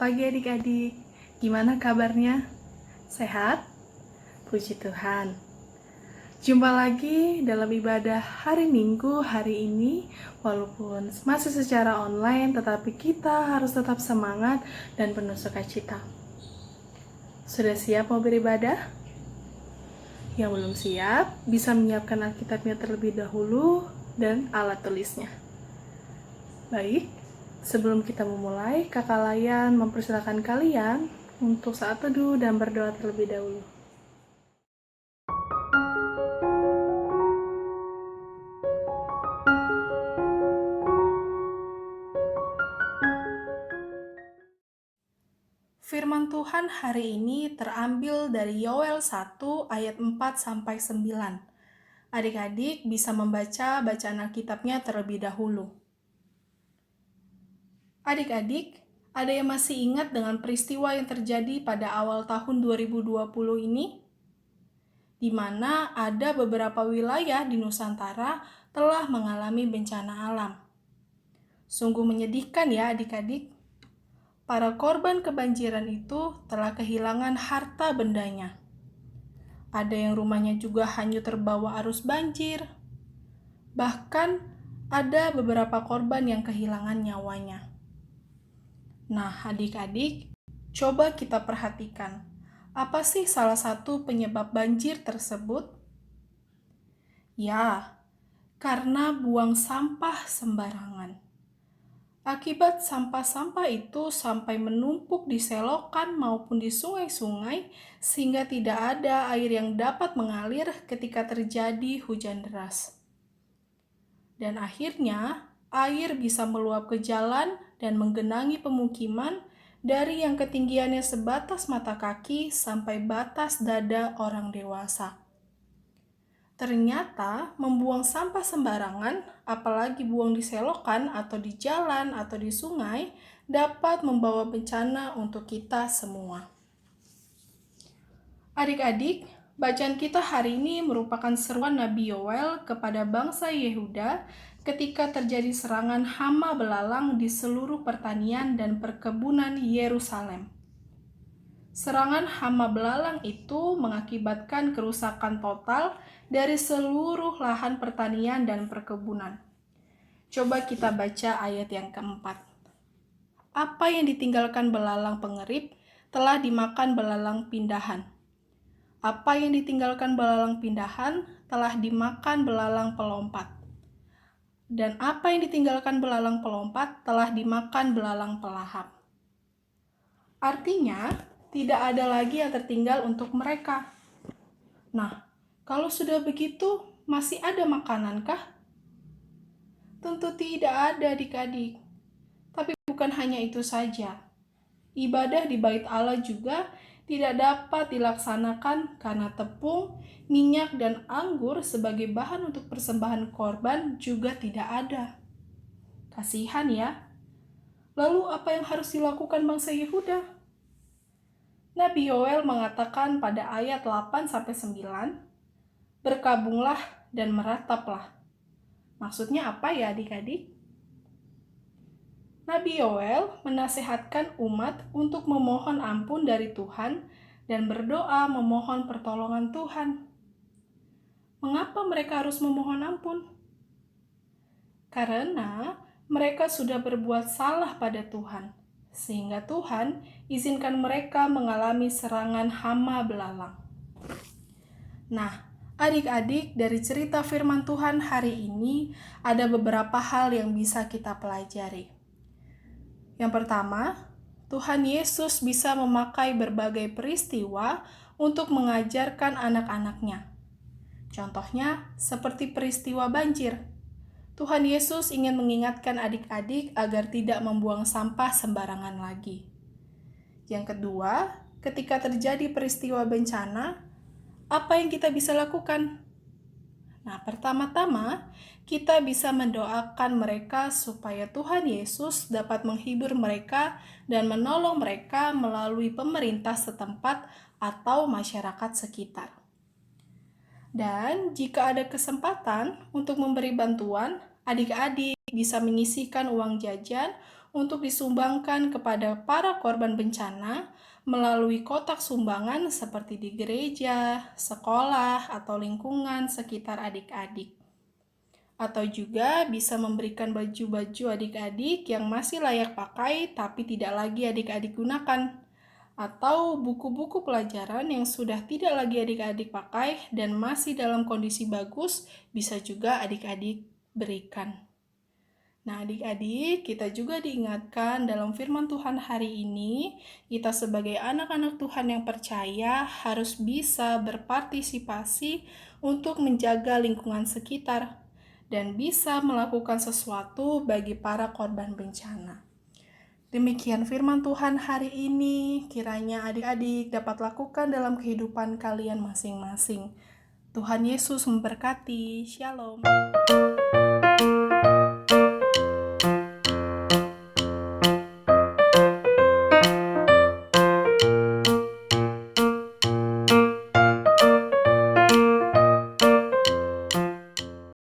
pagi adik-adik, gimana kabarnya? Sehat? Puji Tuhan. Jumpa lagi dalam ibadah hari Minggu hari ini. Walaupun masih secara online, tetapi kita harus tetap semangat dan penuh sukacita. Sudah siap mau beribadah? Yang belum siap, bisa menyiapkan Alkitabnya terlebih dahulu dan alat tulisnya. Baik, sebelum kita memulai, Kakak Layan mempersilakan kalian untuk saat teduh dan berdoa terlebih dahulu. Firman Tuhan hari ini terambil dari Yoel 1 ayat 4-9. Adik-adik bisa membaca bacaan Alkitabnya terlebih dahulu. Adik-adik, ada yang masih ingat dengan peristiwa yang terjadi pada awal tahun 2020 ini? Di mana ada beberapa wilayah di Nusantara telah mengalami bencana alam. Sungguh menyedihkan ya adik-adik. Para korban kebanjiran itu telah kehilangan harta bendanya. Ada yang rumahnya juga hanyut terbawa arus banjir. Bahkan ada beberapa korban yang kehilangan nyawanya. Nah, adik-adik, coba kita perhatikan. Apa sih salah satu penyebab banjir tersebut? Ya, karena buang sampah sembarangan. Akibat sampah-sampah itu sampai menumpuk di selokan maupun di sungai-sungai, sehingga tidak ada air yang dapat mengalir ketika terjadi hujan deras. Dan akhirnya, air bisa meluap ke jalan dan menggenangi pemukiman dari yang ketinggiannya sebatas mata kaki sampai batas dada orang dewasa. Ternyata membuang sampah sembarangan, apalagi buang di selokan atau di jalan atau di sungai, dapat membawa bencana untuk kita semua. Adik-adik, bacaan kita hari ini merupakan seruan Nabi Yoel kepada bangsa Yehuda ketika terjadi serangan hama belalang di seluruh pertanian dan perkebunan Yerusalem. Serangan hama belalang itu mengakibatkan kerusakan total dari seluruh lahan pertanian dan perkebunan. Coba kita baca ayat yang keempat. Apa yang ditinggalkan belalang pengerip telah dimakan belalang pindahan. Apa yang ditinggalkan belalang pindahan telah dimakan belalang pelompat. Dan apa yang ditinggalkan belalang pelompat telah dimakan belalang pelahap. Artinya, tidak ada lagi yang tertinggal untuk mereka. Nah, kalau sudah begitu, masih ada makanankah? Tentu tidak ada adik-adik. Tapi bukan hanya itu saja. Ibadah di Bait Allah juga tidak dapat dilaksanakan karena tepung, minyak, dan anggur sebagai bahan untuk persembahan korban juga tidak ada. Kasihan ya. Lalu apa yang harus dilakukan bangsa Yehuda? Nabi Yoel mengatakan pada ayat 8-9, berkabunglah dan merataplah. Maksudnya apa ya adik-adik? Nabi Yoel menasihatkan umat untuk memohon ampun dari Tuhan dan berdoa memohon pertolongan Tuhan. Mengapa mereka harus memohon ampun? Karena mereka sudah berbuat salah pada Tuhan, sehingga Tuhan izinkan mereka mengalami serangan hama belalang. Nah, adik-adik, dari cerita firman Tuhan hari ini ada beberapa hal yang bisa kita pelajari. Yang pertama, Tuhan Yesus bisa memakai berbagai peristiwa untuk mengajarkan anak-anaknya. Contohnya, seperti peristiwa banjir. Tuhan Yesus ingin mengingatkan adik-adik agar tidak membuang sampah sembarangan lagi. Yang kedua, ketika terjadi peristiwa bencana, apa yang kita bisa lakukan? Nah, pertama-tama, kita bisa mendoakan mereka supaya Tuhan Yesus dapat menghibur mereka dan menolong mereka melalui pemerintah setempat atau masyarakat sekitar. Dan jika ada kesempatan untuk memberi bantuan, adik-adik bisa menyisihkan uang jajan untuk disumbangkan kepada para korban bencana melalui kotak sumbangan seperti di gereja, sekolah, atau lingkungan sekitar adik-adik. Atau juga bisa memberikan baju-baju adik-adik yang masih layak pakai tapi tidak lagi adik-adik gunakan. Atau buku-buku pelajaran yang sudah tidak lagi adik-adik pakai dan masih dalam kondisi bagus bisa juga adik-adik berikan. Nah, adik-adik, kita juga diingatkan dalam firman Tuhan hari ini, kita sebagai anak-anak Tuhan yang percaya harus bisa berpartisipasi untuk menjaga lingkungan sekitar dan bisa melakukan sesuatu bagi para korban bencana. Demikian firman Tuhan hari ini, kiranya adik-adik dapat lakukan dalam kehidupan kalian masing-masing. Tuhan Yesus memberkati. Shalom.